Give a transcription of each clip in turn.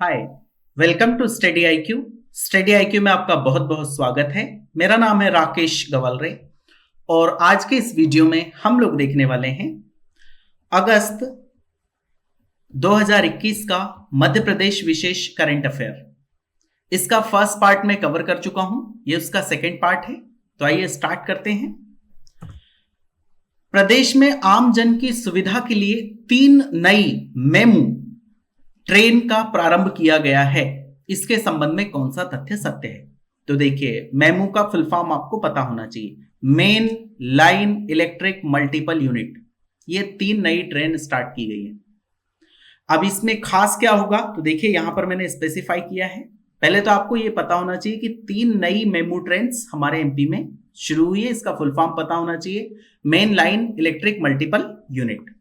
Hi, welcome to Study IQ. Study IQ में आपका बहुत बहुत स्वागत है। मेरा नाम है राकेश गवालरे और आज के इस वीडियो में हम लोग देखने वाले हैं अगस्त 2021 का मध्य प्रदेश विशेष करंट अफेयर। इसका फर्स्ट पार्ट में कवर कर चुका हूं, ये उसका सेकेंड पार्ट है। तो आइए स्टार्ट करते हैं। प्रदेश में आम जन की सुविधा के लिए 3 नई मेमू ट्रेन का प्रारंभ किया गया है। इसके संबंध में कौन सा तथ्य सत्य है? तो देखिए, मेमू का फुल फॉर्म आपको पता होना चाहिए, main line electric multiple unit. ये 3 नई ट्रेन स्टार्ट की गई है। अब इसमें खास क्या होगा? तो देखिए, यहां पर मैंने स्पेसिफाई किया है। पहले तो आपको ये पता होना चाहिए कि 3 नई मेमू ट्रेन हमारे एमपी में शुरू हुई है। इसका फुल फॉर्म पता होना चाहिए, main line electric multiple unit.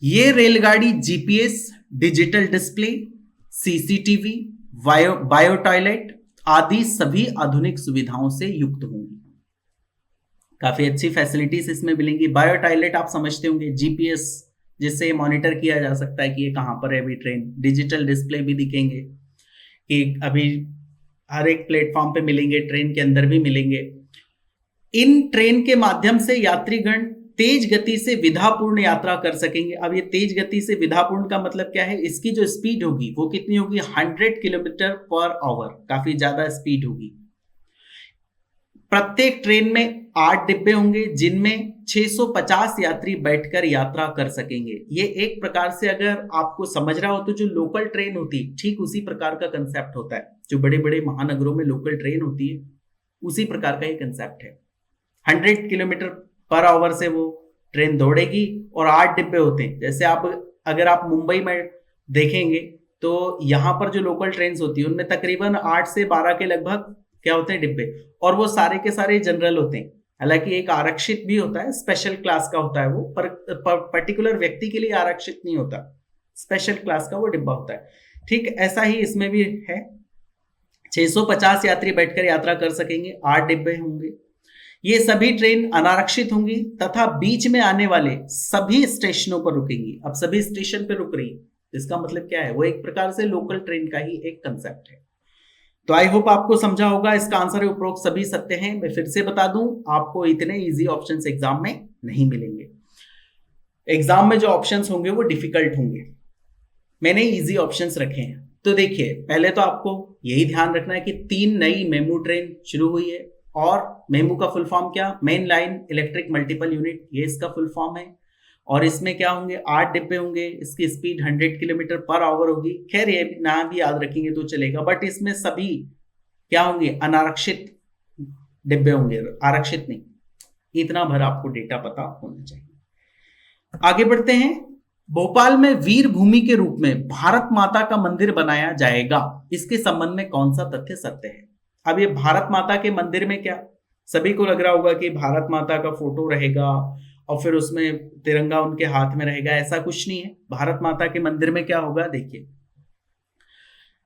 ये रेलगाड़ी GPS, digital display, CCTV, bio toilet आदि सभी आधुनिक सुविधाओं से युक्त होंगी। काफी अच्छी फैसिलिटीज इसमें मिलेंगी। बायो टॉयलेट आप समझते होंगे, जीपीएस जिससे मॉनिटर किया जा सकता है कि ये कहां पर है अभी ट्रेन। डिजिटल डिस्प्ले भी दिखेंगे कि अभी हर एक प्लेटफॉर्म पे मिलेंगे, ट्रेन के अंदर भी मिलेंगे। इन ट्रेन के माध्यम से यात्रीगण तेज गति से विधापूर्ण यात्रा कर सकेंगे। अब ये तेज गति से विधापूर्ण का मतलब क्या है? इसकी जो स्पीड होगी वो कितनी होगी? 100 किलोमीटर पर आवर, काफी ज्यादा स्पीड होगी। प्रत्येक ट्रेन में 8 डिब्बे होंगे जिनमें 650 यात्री बैठकर यात्रा कर सकेंगे। ये एक प्रकार से अगर आपको समझ रहा हो तो जो लोकल ट्रेन होती है, ठीक उसी प्रकार का कंसेप्ट होता है। जो बड़े बड़े महानगरों में लोकल ट्रेन होती है, उसी प्रकार का ये कंसेप्ट है। 100 किलोमीटर पर आवर से वो ट्रेन दौड़ेगी और 8 डिब्बे होते हैं। जैसे अगर आप मुंबई में देखेंगे तो यहां पर जो लोकल ट्रेन होती है उनमें तकरीबन 8 से 12 के लगभग क्या होते हैं? डिब्बे। और वो सारे के सारे जनरल होते हैं। हालांकि एक आरक्षित भी होता है, स्पेशल क्लास का होता है वो, पर पर्टिकुलर व्यक्ति के लिए आरक्षित नहीं होता, स्पेशल क्लास का वो डिब्बा होता है। ठीक ऐसा ही इसमें भी है। 650 यात्री बैठकर यात्रा कर सकेंगे, 8 डिब्बे होंगे। ये सभी ट्रेन अनारक्षित होंगी तथा बीच में आने वाले सभी स्टेशनों पर रुकेंगी। अब सभी स्टेशन पर रुक रही, इसका मतलब क्या है? वो एक प्रकार से लोकल ट्रेन का ही एक कंसेप्ट है। तो आई होप आपको समझा होगा। इसका आंसर है उपरोक्त सभी सत्य हैं। मैं फिर से बता दूं, आपको इतने इजी ऑप्शंस एग्जाम में नहीं मिलेंगे। एग्जाम में जो ऑप्शंस होंगे वो डिफिकल्ट होंगे। मैंने इजी ऑप्शंस रखे हैं। तो देखिए, पहले तो आपको यही ध्यान रखना है कि 3 नई मेमू ट्रेन शुरू हुई है। और मेमू का फुल फॉर्म क्या? Main line electric multiple unit, ये इसका फुल फॉर्म है। और इसमें क्या होंगे? 8 डिब्बे होंगे। इसकी स्पीड 100 किलोमीटर पर आवर होगी। खैर, ये ना भी याद रखेंगे तो चलेगा, बट इसमें सभी क्या होंगे? अनारक्षित डिब्बे होंगे, आरक्षित नहीं। इतना भर आपको डेटा पता होना चाहिए। आगे बढ़ते हैं। भोपाल में वीर भूमि के रूप में भारत माता का मंदिर बनाया जाएगा। इसके संबंध में कौन सा तथ्य सत्य है? अब ये भारत माता के मंदिर में क्या, सभी को लग रहा होगा कि भारत माता का फोटो रहेगा और फिर उसमें तिरंगा उनके हाथ में रहेगा। ऐसा कुछ नहीं है। भारत माता के मंदिर में क्या होगा? देखिए,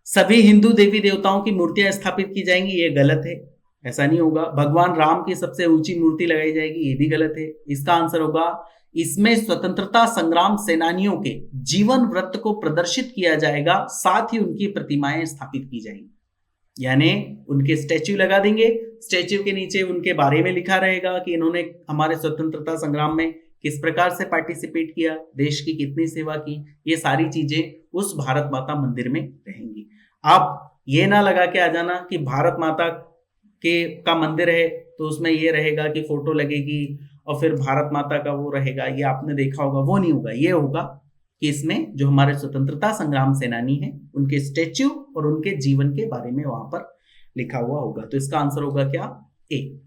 सभी हिंदू देवी देवताओं की मूर्तियां स्थापित की जाएंगी, ये गलत है। ऐसा नहीं होगा। भगवान राम की सबसे ऊंची मूर्ति लगाई जाएगी, ये भी गलत है। इसका आंसर होगा, इसमें स्वतंत्रता संग्राम सेनानियों के जीवन वृत्त को प्रदर्शित किया जाएगा, साथ ही उनकी प्रतिमाएं स्थापित की जाएंगी। यानी उनके स्टैच्यू लगा देंगे, स्टैच्यू के नीचे उनके बारे में लिखा रहेगा कि इन्होंने हमारे स्वतंत्रता संग्राम में किस प्रकार से पार्टिसिपेट किया, देश की कितनी सेवा की। ये सारी चीजें उस भारत माता मंदिर में रहेंगी। आप ये ना लगा के आ जाना कि भारत माता का मंदिर है तो उसमें ये रहेगा कि फोटो लगेगी और फिर भारत माता का वो रहेगा। ये आपने देखा होगा, वो नहीं होगा। ये होगा कि इसमें जो हमारे स्वतंत्रता संग्राम सेनानी हैं उनके स्टैच्यू और उनके जीवन के बारे में वहां पर लिखा हुआ होगा। तो इसका आंसर होगा क्या? ए।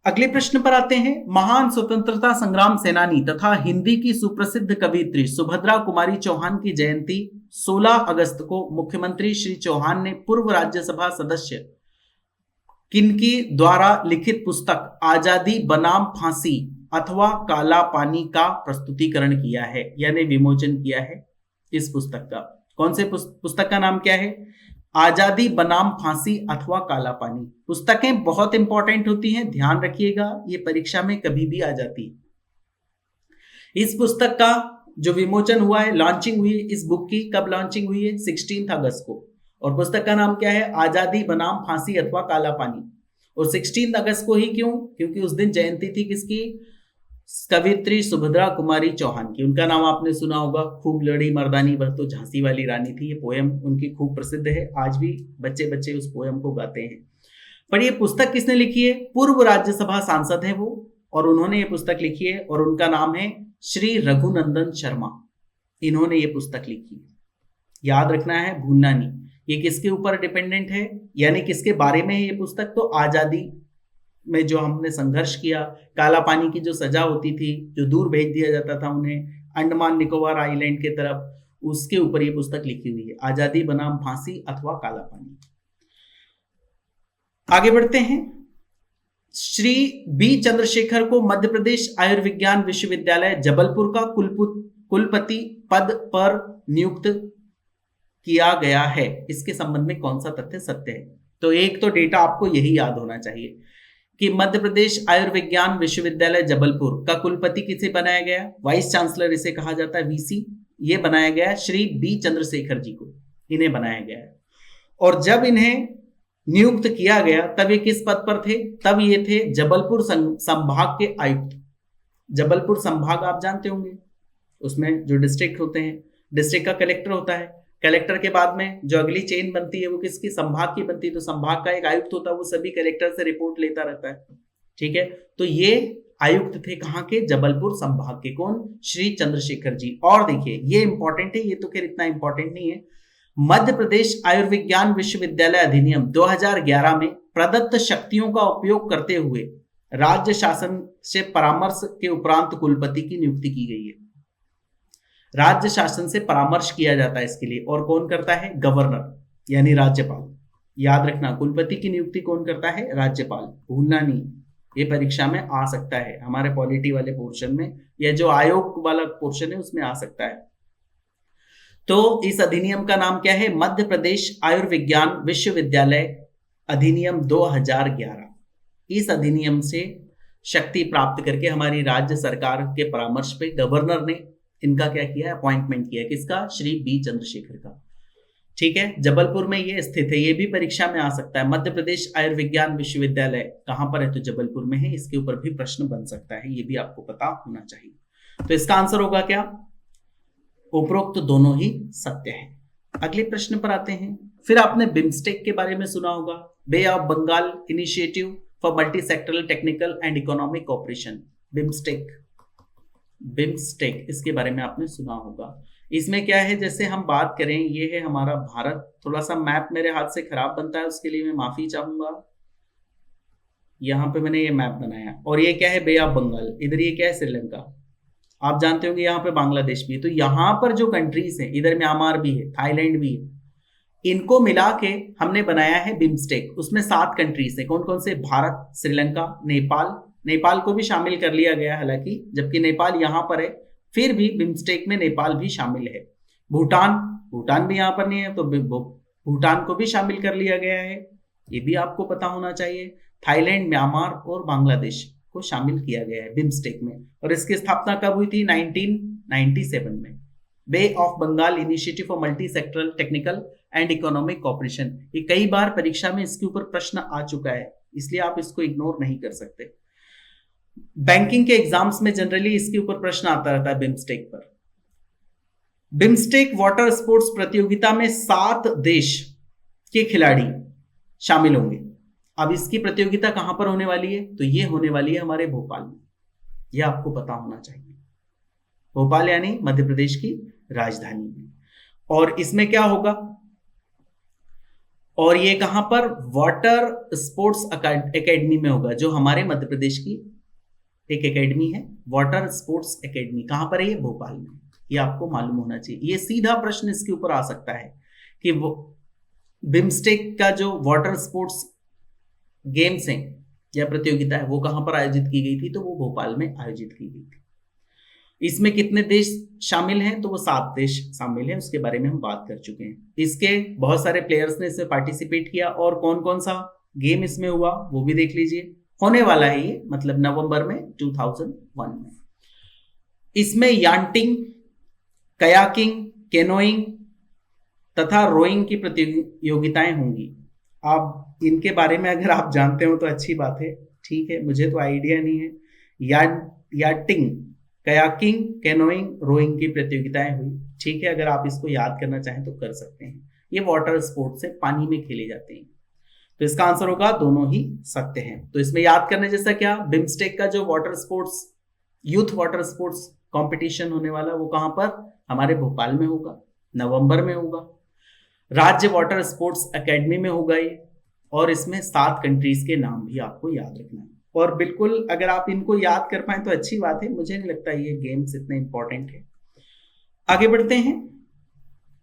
अगले प्रश्न पर आते हैं। महान स्वतंत्रता संग्राम सेनानी तथा हिंदी की सुप्रसिद्ध कवियत्री सुभद्रा कुमारी चौहान की जयंती 16 अगस्त को मुख्यमंत्री श्री चौहान ने पूर्व राज्यसभा सदस्य किनकी द्वारा लिखित पुस्तक आजादी बनाम फांसी अथवा काला पानी का प्रस्तुतिकरण किया है, यानी विमोचन किया है। इस पुस्तक का कौन से पुस्तक का नाम क्या है? आजादी बनाम फांसी अथवा काला पानी। पुस्तकें बहुत इंपॉर्टेंट होती हैं, ध्यान रखिएगा, ये परीक्षा में कभी भी आ जाती है। इस पुस्तक का जो विमोचन हुआ है, लॉन्चिंग हुई इस बुक की, कब लॉन्चिंग हुई है? 16 अगस्त को। और पुस्तक का नाम क्या है? आजादी बनाम फांसी अथवा काला पानी। और 16 अगस्त को ही क्यों? क्योंकि उस दिन जयंती थी किसकी? कवियत्री सुभद्रा कुमारी चौहान की। उनका नाम आपने सुना होगा, खूब लड़ी मर्दानी वह तो झांसी वाली रानी थी। ये पोयम उनकी खूब प्रसिद्ध है, आज भी बच्चे बच्चे उस पोयम को गाते हैं। पर ये पुस्तक किसने लिखी है? पूर्व राज्यसभा सांसद है वो, और उन्होंने ये पुस्तक लिखी है, और उनका नाम है श्री रघुनंदन शर्मा। इन्होंने ये पुस्तक लिखी है, याद रखना है, भूलना नहीं। ये किसके ऊपर डिपेंडेंट है, यानी किसके बारे में है ये पुस्तक? तो आजादी में जो हमने संघर्ष किया, काला पानी की जो सजा होती थी, जो दूर भेज दिया जाता था उन्हें अंडमान निकोबार आइलैंड के तरफ, उसके ऊपर ये पुस्तक लिखी हुई है, आजादी बनाम फांसी अथवा काला पानी। आगे बढ़ते हैं। श्री बी चंद्रशेखर को मध्य प्रदेश आयुर्विज्ञान विश्वविद्यालय जबलपुर का कुलपति पद पर नियुक्त किया गया है। इसके संबंध में कौन सा तथ्य सत्य है? तो एक तो डेटा आपको यही याद होना चाहिए कि मध्य प्रदेश आयुर्विज्ञान विश्वविद्यालय जबलपुर का कुलपति किसे बनाया गया? वाइस चांसलर इसे कहा जाता है, वीसी। ये बनाया गया है श्री बी चंद्रशेखर जी को, इन्हें बनाया गया है। और जब इन्हें नियुक्त किया गया तब ये किस पद पर थे? तब ये थे जबलपुर संभाग के आयुक्त। जबलपुर संभाग आप जानते होंगे, उसमें जो डिस्ट्रिक्ट होते हैं, डिस्ट्रिक्ट का कलेक्टर होता है, कलेक्टर के बाद में जो अगली चेन बनती है वो किसकी? संभाग की बनती है। तो संभाग का एक आयुक्त होता है, वो सभी कलेक्टर से रिपोर्ट लेता रहता है, ठीक है। तो ये आयुक्त थे कहाँ के? जबलपुर संभाग के। कौन? श्री चंद्रशेखर जी। और देखिए ये इंपॉर्टेंट है, ये तो खैर इतना इंपॉर्टेंट नहीं है। मध्य प्रदेश आयुर्विज्ञान विश्वविद्यालय अधिनियम 2011 में प्रदत्त शक्तियों का उपयोग करते हुए राज्य शासन से परामर्श के उपरांत कुलपति की नियुक्ति की गई है। राज्य शासन से परामर्श किया जाता है इसके लिए, और कौन करता है? गवर्नर यानी राज्यपाल। याद रखना, कुलपति की नियुक्ति कौन करता है? राज्यपाल, भूलना नहीं। ये परीक्षा में आ सकता है, हमारे पॉलिटी वाले पोर्शन में, या जो आयोग वाला पोर्शन है उसमें आ सकता है। तो इस अधिनियम का नाम क्या है? मध्य प्रदेश आयुर्विज्ञान विश्वविद्यालय अधिनियम 2011। इस अधिनियम से शक्ति प्राप्त करके हमारी राज्य सरकार के परामर्श पे गवर्नर ने इनका क्या किया? अपॉइंटमेंट किया। किसका? श्री बी चंद्रशेखर का, ठीक है। जबलपुर में ये स्थित है, ये भी परीक्षा में आ सकता है। मध्य प्रदेश आयुर्विज्ञान विश्वविद्यालय कहां पर है? तो जबलपुर में है। इसके ऊपर भी प्रश्न बन सकता है, ये भी आपको पता होना चाहिए। तो इसका आंसर होगा क्या? उपरोक्त तो दोनों ही सत्य है। अगले प्रश्न पर आते हैं। फिर आपने बिम्स्टेक के बारे में सुना होगा, bay of Bengal initiative for multi sectoral technical and economic cooperation. BIMSTEC, इसके बारे में आपने सुना होगा। इसमें क्या है, जैसे हम बात करें, ये है हमारा भारत। थोड़ा सा मैप मेरे हाथ से खराब बनता है, उसके लिए मैं माफी चाहूंगा। यहाँ पे मैंने ये मैप बनाया, और ये क्या है? बे ऑफ बंगाल। इधर ये क्या है? श्रीलंका। आप जानते होंगे यहाँ पे बांग्लादेश भी है। तो यहाँ पर जो कंट्रीज हैं, इधर म्यांमार भी है, थाईलैंड भी है, इनको मिला के हमने बनाया है बिम्स्टेक। उसमें 7 कंट्रीज है। कौन कौन से? भारत, श्रीलंका, नेपाल। नेपाल को भी शामिल कर लिया गया हालांकि, जबकि नेपाल यहाँ पर है, फिर भी बिम्स्टेक में नेपाल भी शामिल है। भूटान भी यहाँ पर नहीं है, तो भूटान को भी शामिल कर लिया गया है, ये भी आपको पता होना चाहिए। थाईलैंड, म्यांमार और बांग्लादेश को शामिल किया गया है बिम्स्टेक में। और इसकी स्थापना कब हुई थी? 1997 में। Bay of Bengal initiative for multi sectoral technical and economic cooperation. ये कई बार परीक्षा में इसके ऊपर प्रश्न आ चुका है, इसलिए आप इसको इग्नोर नहीं कर सकते। बैंकिंग के एग्जाम्स में जनरली इसके ऊपर प्रश्न आता रहता है बिम्स्टेक पर। बिम्स्टेक वाटर स्पोर्ट्स प्रतियोगिता में 7 देश के खिलाड़ी शामिल होंगे। अब इसकी प्रतियोगिता कहां पर होने वाली है? तो ये होने वाली है हमारे भोपाल में, यह आपको पता होना चाहिए। भोपाल यानी मध्य प्रदेश की राजधानी में। और इसमें क्या होगा? और ये कहां पर? वाटर स्पोर्ट्स एकेडमी में होगा, जो हमारे मध्य प्रदेश की एक एकेडमी है, वाटर स्पोर्ट्स एकेडमी। कहां पर है ये? भोपाल में। ये आपको मालूम होना चाहिए। ये सीधा प्रश्न इसके ऊपर आ सकता है कि वो बिम्स्टेक का जो वाटर स्पोर्ट्स गेम्स हैं या प्रतियोगिता है, वो कहां पर आयोजित की गई थी? तो वो भोपाल में आयोजित की गई थी। इसमें कितने देश शामिल हैं? तो वो 7 देश शामिल हैं, उसके बारे में हम बात कर चुके हैं। इसके बहुत सारे प्लेयर्स ने इसमें पार्टिसिपेट किया, और कौन कौन सा गेम इसमें हुआ वो भी देख लीजिए। होने वाला है ये, मतलब नवंबर में 2001 में। इसमें यांटिंग कयाकिंग, कैनोइंग तथा रोइंग की प्रतियोगिताएं होंगी। आप इनके बारे में अगर आप जानते हो तो अच्छी बात है, ठीक है, मुझे तो आइडिया नहीं है। याटिंग, कयाकिंग, कैनोइंग, रोइंग की प्रतियोगिताएं हुई, ठीक है, अगर आप इसको याद करना चाहें तो कर सकते हैं। ये वाटर स्पोर्ट्स है, पानी में खेले जाते हैं। तो इसका आंसर होगा दोनों ही सत्य हैं। तो इसमें याद करने जैसा क्या, बिम्स्टेक का जो water sports, youth water sports competition होने वाला, वो कहां पर, हमारे भोपाल में होगा, नवंबर में होगा। राज्य वाटर स्पोर्ट्स एकेडमी में होगा ये, और इसमें 7 कंट्रीज के नाम भी आपको याद रखना है। और बिल्कुल अगर आप इनको याद कर पाए तो अच्छी बात है, मुझे नहीं लगता ये गेम्स इतने इंपॉर्टेंट है। आगे बढ़ते हैं।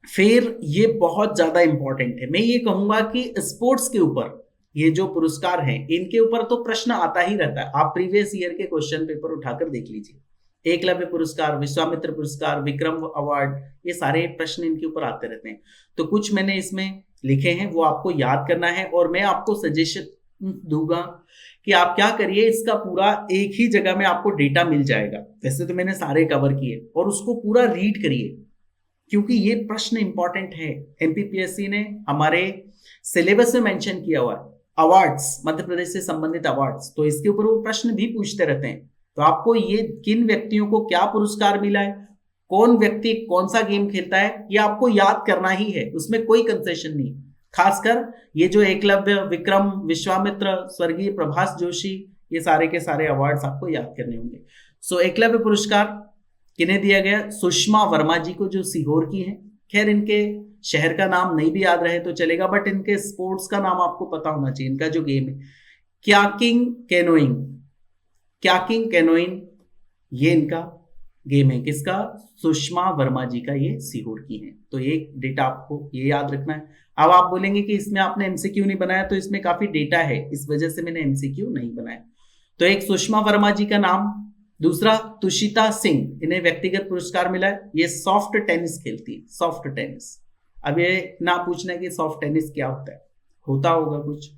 फिर ये बहुत ज्यादा इंपॉर्टेंट है, मैं ये कहूंगा कि स्पोर्ट्स के ऊपर ये जो पुरस्कार हैं इनके ऊपर तो प्रश्न आता ही रहता है। आप प्रीवियस ईयर के क्वेश्चन पेपर उठाकर देख लीजिए, एकलव्य पुरस्कार, विश्वामित्र पुरस्कार, विक्रम अवार्ड, ये सारे प्रश्न इनके ऊपर आते रहते हैं। तो कुछ मैंने इसमें लिखे हैं, वो आपको याद करना है। और मैं आपको सजेशन दूंगा कि आप क्या करिए, इसका पूरा एक ही जगह में आपको डेटा मिल जाएगा। वैसे तो मैंने सारे कवर किए, और उसको पूरा रीड करिए, क्योंकि ये प्रश्न इंपॉर्टेंट है। एमपीपीएससी ने हमारे सिलेबस में मेंशन किया हुआ है अवार्ड्स, मध्य प्रदेश से संबंधित अवार्ड्स, तो इसके ऊपर वो प्रश्न भी पूछते रहते हैं। तो आपको ये किन व्यक्तियों को क्या पुरस्कार मिला है, कौन व्यक्ति कौन सा गेम खेलता है, ये आपको याद करना ही है, उसमें कोई कंसेशन नहीं। खासकर ये जो एकलव्य, विक्रम, विश्वामित्र, स्वर्गीय प्रभास जोशी, ये सारे के सारे अवार्ड्स आपको याद करने होंगे। सो एकलव्य पुरस्कार किन्हें दिया गया, सुषमा वर्मा जी को, जो सीहोर की हैं। खैर इनके शहर का नाम नहीं भी याद रहे तो चलेगा, बट इनके स्पोर्ट्स का नाम आपको पता होना चाहिए। इनका जो गेम है कयाकिंग कैनोइंग, कयाकिंग कैनोइंग, ये इनका गेम है। किसका, सुषमा वर्मा जी का, ये सीहोर की है। तो ये डेटा आपको ये याद रखना है। अब आप बोलेंगे कि इसमें आपने एमसीक्यू नहीं बनाया, तो इसमें काफी डेटा है, इस वजह से मैंने एमसीक्यू नहीं बनाया। तो एक सुषमा वर्मा जी का नाम, दूसरा तुषिता सिंह, इन्हें व्यक्तिगत पुरस्कार मिला है। ये सॉफ्ट टेनिस खेलती है, सॉफ्ट टेनिस। अब ये ना पूछना कि सॉफ्ट टेनिस क्या होता है, होता होगा कुछ,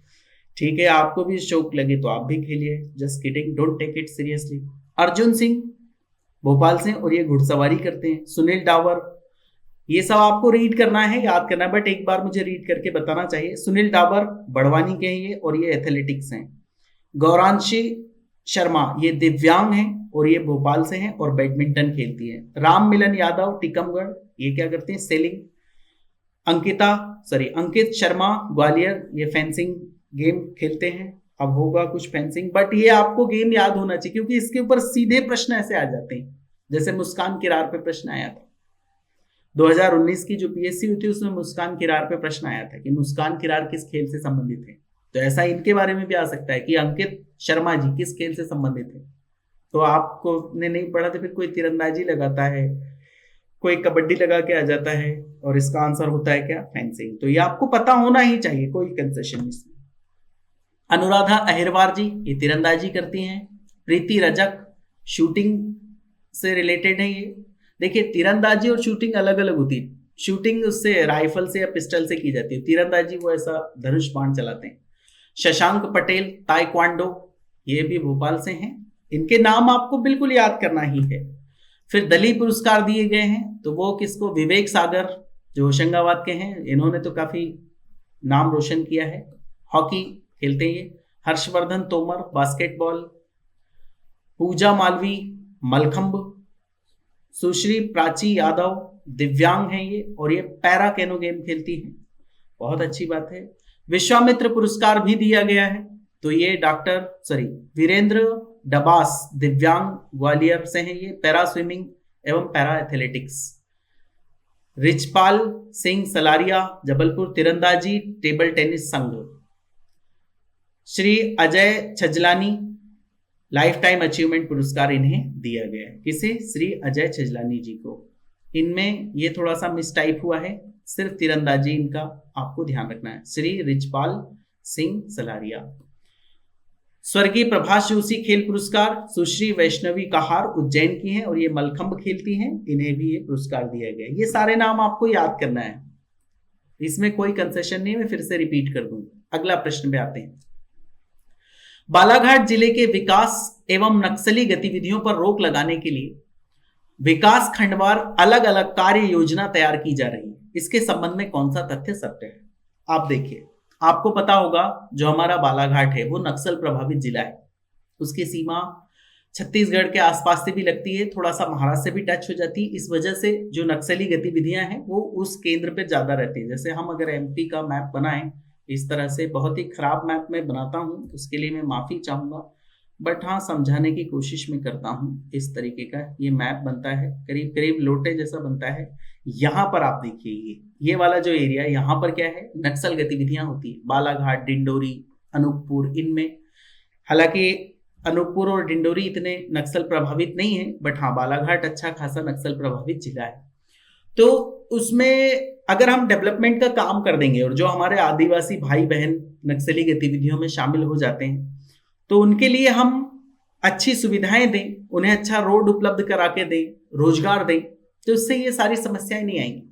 ठीक है, आपको भी शौक लगे तो आप भी खेलिए, just kidding, don't take it seriously. Arjun Singh Bhopal से, और ये घुड़सवारी करते हैं। सुनील डावर, ये सब आपको रीड करना है, याद करना है, बट एक बार मुझे रीड करके बताना चाहिए। सुनील डावर बड़वानी के हैं ये, और ये एथलेटिक्स हैं। गौरांशी शर्मा, ये दिव्यांग हैं, और ये भोपाल से हैं और बैडमिंटन खेलती है। राम मिलन यादव टीकमगढ़, ये क्या करते हैं, सेलिंग। अंकित शर्मा ग्वालियर, ये फेंसिंग गेम खेलते हैं। अब होगा कुछ फेंसिंग, बट ये आपको गेम याद होना चाहिए, क्योंकि इसके ऊपर सीधे प्रश्न ऐसे आ जाते हैं। जैसे मुस्कान किरार पे प्रश्न आया था 2019 की जो पीएससी हुई थी, उसमें मुस्कान किरार पे प्रश्न आया था कि मुस्कान किरार किस खेल से संबंधित है। तो ऐसा इनके बारे में भी आ सकता है कि अंकित शर्मा जी किस खेल से संबंधित है। तो आपको ने नहीं पढ़ा तो फिर कोई तीरंदाजी लगाता है, कोई कबड्डी लगा के आ जाता है, और इसका आंसर होता है क्या, फेंसिंग। तो ये आपको पता होना ही चाहिए, कोई कंसेशन नहीं। अनुराधा अहिरवार जी, ये तीरंदाजी करती हैं। प्रीति रजक शूटिंग से रिलेटेड है ये। देखिए, तीरंदाजी और शूटिंग अलग अलग होती है। शूटिंग उससे राइफल से या पिस्टल से की जाती है, तीरंदाजी वो ऐसा धनुष बाण चलाते हैं। शशांक पटेल ताइक्वांडो, ये भी भोपाल से हैं। इनके नाम आपको बिल्कुल याद करना ही है। फिर दलीय पुरस्कार दिए गए हैं, तो वो किसको, विवेक सागर जो होशंगाबाद के हैं, इन्होंने तो काफी नाम रोशन किया है, हॉकी खेलते हैं। हर्षवर्धन तोमर बास्केटबॉल, पूजा मालवी मलखंब, सुश्री प्राची यादव दिव्यांग हैं ये, और ये पैरा कैनो गेम खेलती हैं, बहुत अच्छी बात है। विश्वामित्र पुरस्कार भी दिया गया है, तो ये वीरेंद्र डबास दिव्यांग ग्वालियर से हैं, ये पैरा स्विमिंग एवं पैरा एथलेटिक्स। रिचपाल सिंह सलारिया जबलपुर तीरंदाजी टेबल टेनिस संघ। Shri Ajay Chhajlani life time achievement पुरस्कार इन्हें दिया गया है। किसे, श्री अजय छजलानी जी को। इनमें ये थोड़ा सा मिस टाइप हुआ है, सिर्फ तीरंदाजी इनका आपको ध्यान रखना है। श्री रिचपाल सिंह सलारिया। स्वर्गीय प्रभास जोशी खेल पुरस्कार सुश्री वैष्णवी कहार उज्जैन की हैं, और ये मलखंब खेलती हैं, इन्हें भी ये पुरस्कार दिया गया। ये सारे नाम आपको याद करना है, इसमें कोई कंसेशन नहीं है, मैं फिर से रिपीट कर दूं। अगला प्रश्न पे आते हैं। बालाघाट जिले के विकास एवं नक्सली गतिविधियों पर रोक लगाने के लिए विकास खंडवार अलग अलग कार्य योजना तैयार की जा रही है, इसके संबंध में कौन सा तथ्य सत्य है? आप देखिए, आपको पता होगा जो हमारा बालाघाट है वो नक्सल प्रभावित जिला है, उसकी सीमा छत्तीसगढ़ के आसपास से भी लगती है, थोड़ा सा महाराष्ट्र से भी टच हो जाती है। इस वजह से जो नक्सली गतिविधियां हैं वो उस केंद्र पे ज्यादा रहती है। जैसे हम अगर एमपी का मैप बनाएं इस तरह से, बहुत ही खराब मैप में बनाता हूं, उसके लिए मैं माफी चाहूंगा, बट हाँ समझाने की कोशिश में करता हूँ। इस तरीके का ये मैप बनता है, करीब करीब लोटे जैसा बनता है। यहाँ पर आप देखिए ये वाला जो एरिया, यहाँ पर क्या है, नक्सल गतिविधियां होती है, बालाघाट, डिंडोरी, अनूपपुर, इनमें। हालांकि अनूपपुर और डिंडोरी इतने नक्सल प्रभावित नहीं है, बट हाँ बालाघाट अच्छा खासा नक्सल प्रभावित जिला है। तो उसमें अगर हम डेवलपमेंट का काम कर देंगे और जो हमारे आदिवासी भाई बहन नक्सली गतिविधियों में शामिल हो जाते हैं तो उनके लिए हम अच्छी सुविधाएं दें, उन्हें अच्छा रोड उपलब्ध करा के दें, रोजगार दें, तो उससे ये सारी समस्याएं नहीं आएंगी।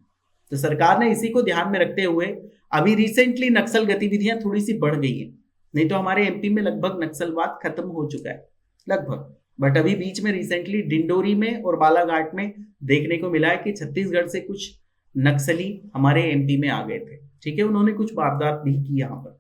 तो सरकार ने इसी को ध्यान में रखते हुए अभी रिसेंटली नक्सल गतिविधियां थोड़ी सी बढ़ गई है। नहीं तो हमारे एमपी में लगभग नक्सलवाद खत्म हो चुका है लगभग, बट अभी बीच में रिसेंटली डिंडोरी में और बालाघाट में देखने को मिला है कि छत्तीसगढ़ से कुछ नक्सली हमारे एमपी में आ गए थे। ठीक है, उन्होंने कुछ वारदात भी की यहाँ पर।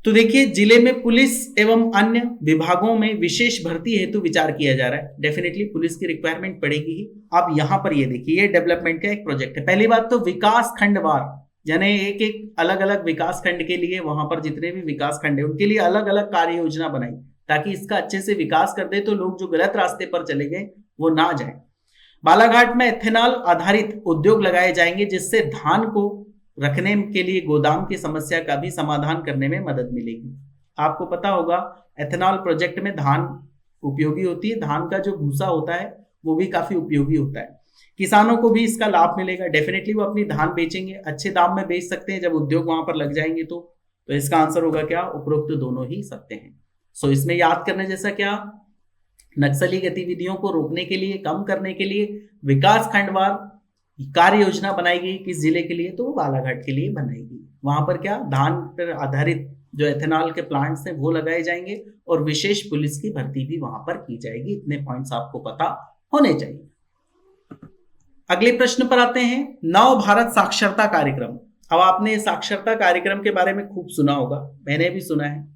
तो देखिए, जिले में पुलिस एवं अन्य विभागों में विशेष भर्ती हेतु विचार किया जा रहा है। डेफिनेटली पुलिस की रिक्वायरमेंट पड़ेगी ही। अब यहाँ पर ये देखिए, ये डेवलपमेंट का एक प्रोजेक्ट है। पहली बात तो विकास खंडवार, यानी एक एक अलग अलग विकास खंड के लिए, वहां पर जितने भी विकास खंड है उनके लिए अलग अलग कार्य योजना बनाई ताकि इसका अच्छे से विकास कर दे, तो लोग जो गलत रास्ते पर चले गए वो ना जाए। बालाघाट में एथेनॉल आधारित उद्योग लगाए जाएंगे जिससे धान को रखने के लिए गोदाम की समस्या का भी समाधान करने में मदद मिलेगी। आपको पता होगा एथेनॉल प्रोजेक्ट में धान उपयोगी होती है, धान का जो भूसा होता है वो भी काफी उपयोगी होता है। किसानों को भी इसका लाभ मिलेगा। डेफिनेटली वो अपनी धान बेचेंगे, अच्छे दाम में बेच सकते हैं जब उद्योग वहां पर लग जाएंगे। तो इसका आंसर होगा क्या, उपरोक्त दोनों ही सत्य हैं। सो इसमें याद करने जैसा क्या, नक्सली गतिविधियों को रोकने के लिए, कम करने के लिए विकास खंडवार कार्य योजना बनाई गई। किस जिले के लिए, तो वो बालाघाट के लिए बनाई गई। वहां पर क्या, धान पर आधारित जो एथेनॉल के प्लांट्स हैं वो लगाए जाएंगे और विशेष पुलिस की भर्ती भी वहां पर की जाएगी। इतने पॉइंट्स आपको पता होने चाहिए। अगले प्रश्न पर आते हैं, नव भारत साक्षरता कार्यक्रम। अब आपने साक्षरता कार्यक्रम के बारे में खूब सुना होगा, मैंने भी सुना है।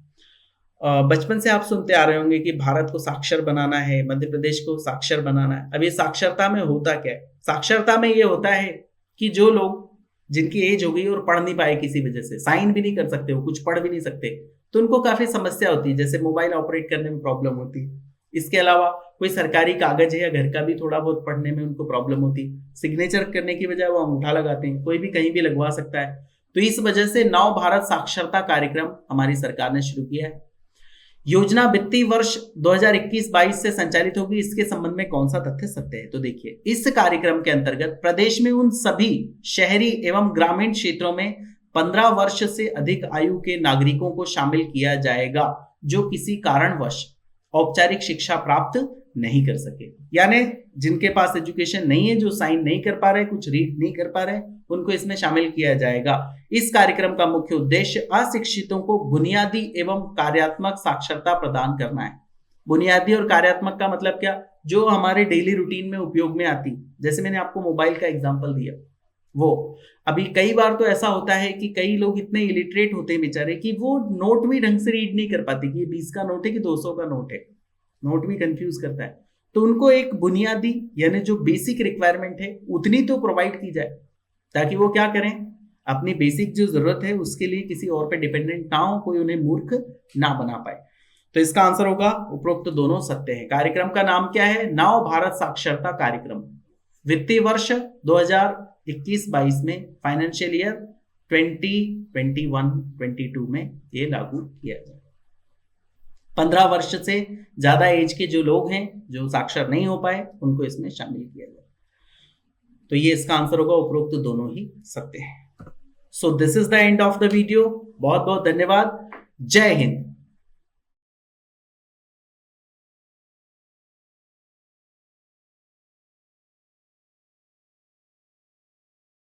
बचपन से आप सुनते आ रहे होंगे कि भारत को साक्षर बनाना है, मध्य प्रदेश को साक्षर बनाना है। अब ये साक्षरता में होता क्या है? साक्षरता में ये होता है कि जो लोग जिनकी एज हो गई और पढ़ नहीं पाए, किसी वजह से साइन भी नहीं कर सकते, वो कुछ पढ़ भी नहीं सकते, तो उनको काफी समस्या होती है। जैसे मोबाइल ऑपरेट करने में प्रॉब्लम होती है, इसके अलावा कोई सरकारी कागज है या घर का भी थोड़ा बहुत पढ़ने में उनको प्रॉब्लम होती है। सिग्नेचर करने की बजाय वो अंगूठा लगाते हैं, कोई भी कहीं भी लगवा सकता है। तो इस वजह से नव भारत साक्षरता कार्यक्रम हमारी सरकार ने शुरू किया है। योजना वित्तीय वर्ष 2021-22 से संचालित होगी। इसके संबंध में कौन सा तथ्य सत्य है? तो देखिए, इस कार्यक्रम के अंतर्गत प्रदेश में उन सभी शहरी एवं ग्रामीण क्षेत्रों में 15 वर्ष से अधिक आयु के नागरिकों को शामिल किया जाएगा जो किसी कारणवश औपचारिक शिक्षा प्राप्त नहीं कर सके, यानी जिनके पास एजुकेशन नहीं है, जो साइन नहीं कर पा रहे, कुछ रीड नहीं कर पा रहे, उनको इसमें शामिल किया जाएगा। इस कार्यक्रम का मुख्य उद्देश्य अशिक्षितों को बुनियादी एवं कार्यात्मक साक्षरता प्रदान करना है। बुनियादी और कार्यात्मक का मतलब क्या, जो हमारे डेली रूटीन में उपयोग में आती, जैसे मैंने आपको मोबाइल का एग्जांपल दिया, वो अभी कई बार तो ऐसा होता है कि कई लोग इतने इलिटरेट होते हैं बेचारे कि वो नोट भी ढंग से रीड नहीं कर पाते कि ये 20 का नोट है कि 200 का नोट है, नोट भी कंफ्यूज करता है। तो उनको एक बुनियादी यानी जो बेसिक रिक्वायरमेंट है उतनी तो प्रोवाइड की जाए ताकि वो क्या करें, अपनी बेसिक जो जरूरत है उसके लिए किसी और पे डिपेंडेंट ना हो, कोई उन्हें मूर्ख ना बना पाए। तो इसका आंसर होगा उपरोक्त दोनों सत्य है। कार्यक्रम का नाम क्या है? नव भारत साक्षरता कार्यक्रम। वित्तीय वर्ष 2021-22 में, फाइनेंशियल ईयर 2021-22 में ये लागू किया जाए। 15 वर्ष से ज्यादा एज के जो लोग हैं जो साक्षर नहीं हो पाए उनको इसमें शामिल किया जाए। तो ये इसका आंसर होगा, उपरोक्त दोनों ही सत्य है। So this is the end of the video. बहुत बहुत धन्यवाद। जय हिंद।